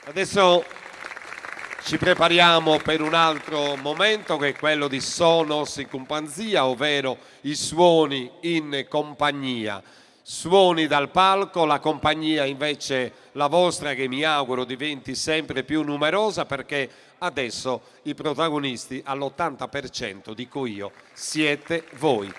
Adesso ci prepariamo per un altro momento che è quello di sonos in compagnia, ovvero i suoni in compagnia. Suoni dal palco, la compagnia invece la vostra, che mi auguro diventi sempre più numerosa, perché adesso i protagonisti all'80%, dico io, siete voi.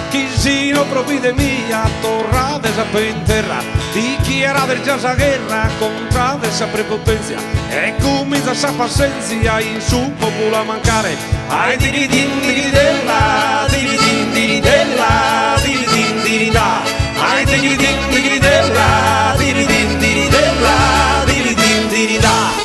Chi si no provvide mia, torrate sempre in terra, dichiarate già la guerra, contrate sempre potenza, e comincia sa pazienza in su popolo a mancare. Ai diridin diridella, diridin diridella, diridin dirida, ai diridin diridella, diridin diridella, diridin dirida.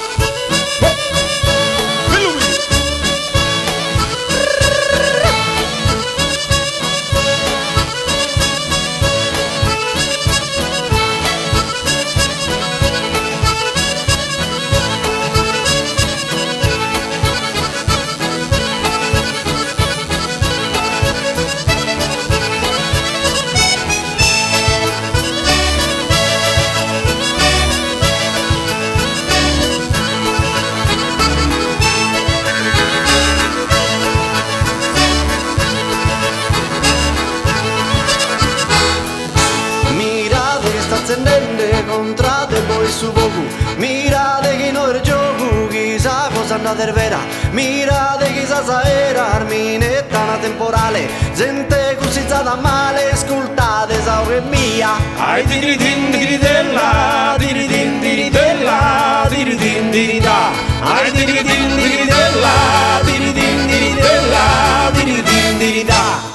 Contrate poi su poco, mirate chi non è gioco, chissà cosa andate vera, mirate chissà sa era, arminetta una temporale, gente cussizzata male, ascoltate sa che mia. Ai diridin diridella, diridin diridella, diridin dirida, ai diridin diridella, diridin diridella, diridin dirida.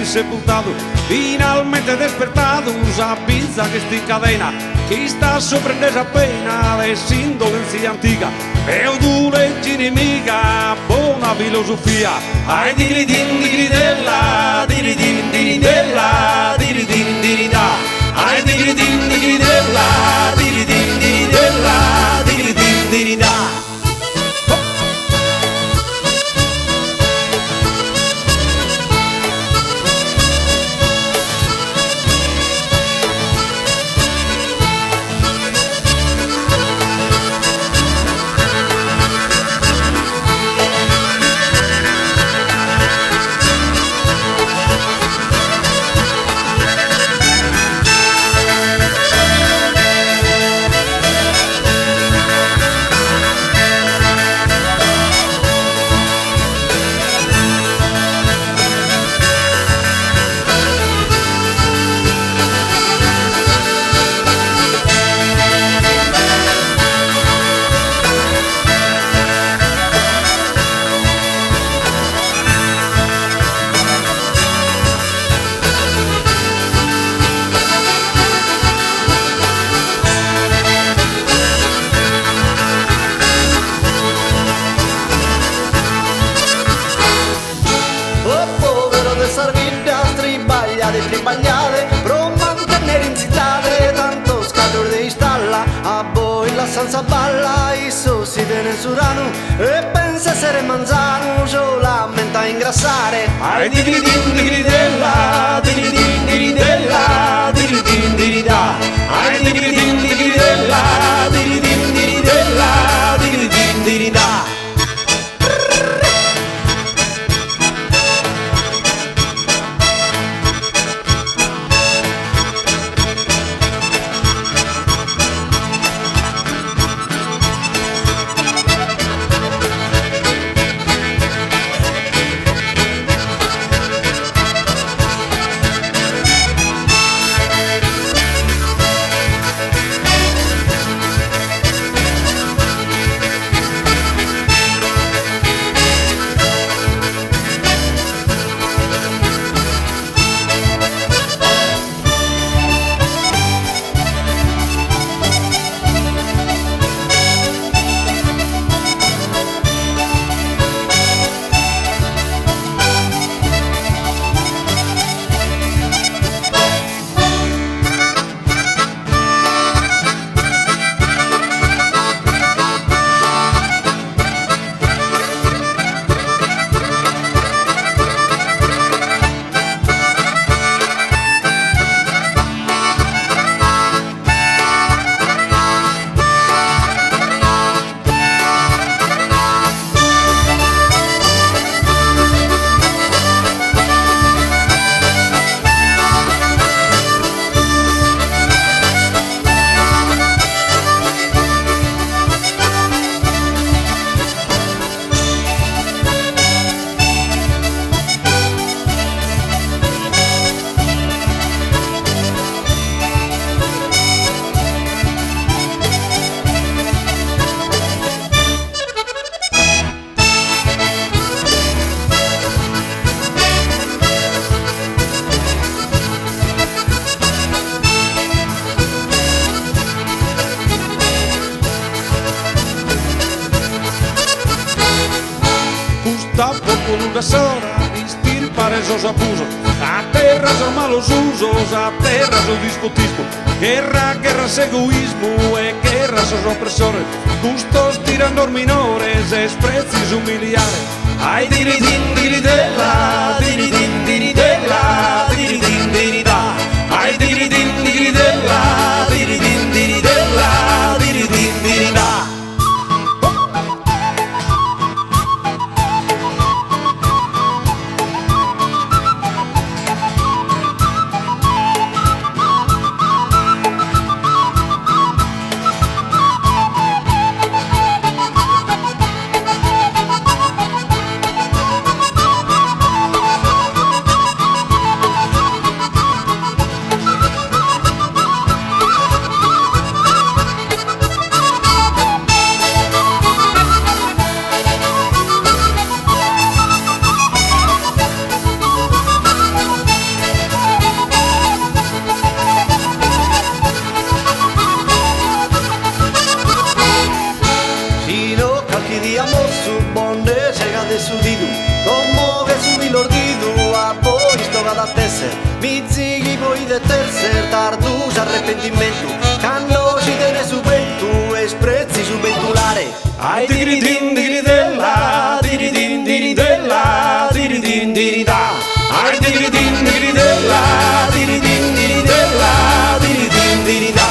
Sepultado, finalmente despertado, avisa que está en cadena, que está sorprendendo appena dell'indolenza antica, feudule inimica, buona filosofia. Ai diridin diridella, diridin diridella, diridin dirida, ai diridin diridella, diridin senza balla, isso si tiene surano e pensa essere manzano, solamente a ingrassare. Ai diridin diridella, diridin diridella, diridin dirida. Ai diridin diridella, diridin diridella, diridin dirida. Con una sola estirpar esos abusos, a terra son malos usos, a terra son disputismo, guerra, guerras egoísmo e guerra son opresores, gustos tirando minores, desprecios humiliares. Ai diridin diridella, diridin diridella, diridin dirida. Ai diridin diridella, diridin diridella, diridin dirida. Como que subí lordido a poi sto cada tesser mi zighi poi de tercer tardus arrepentimiento cando ci tiene su ventu esprezzi su ventulare. Ai diridin diridella, diridin diridella, diridin dirida. Ai diridin diridella, diridin diridella, diridin dirida.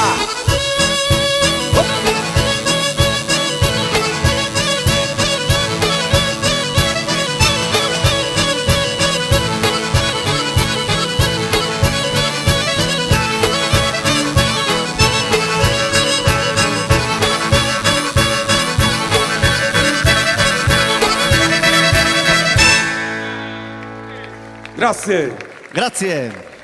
Grazie. Grazie.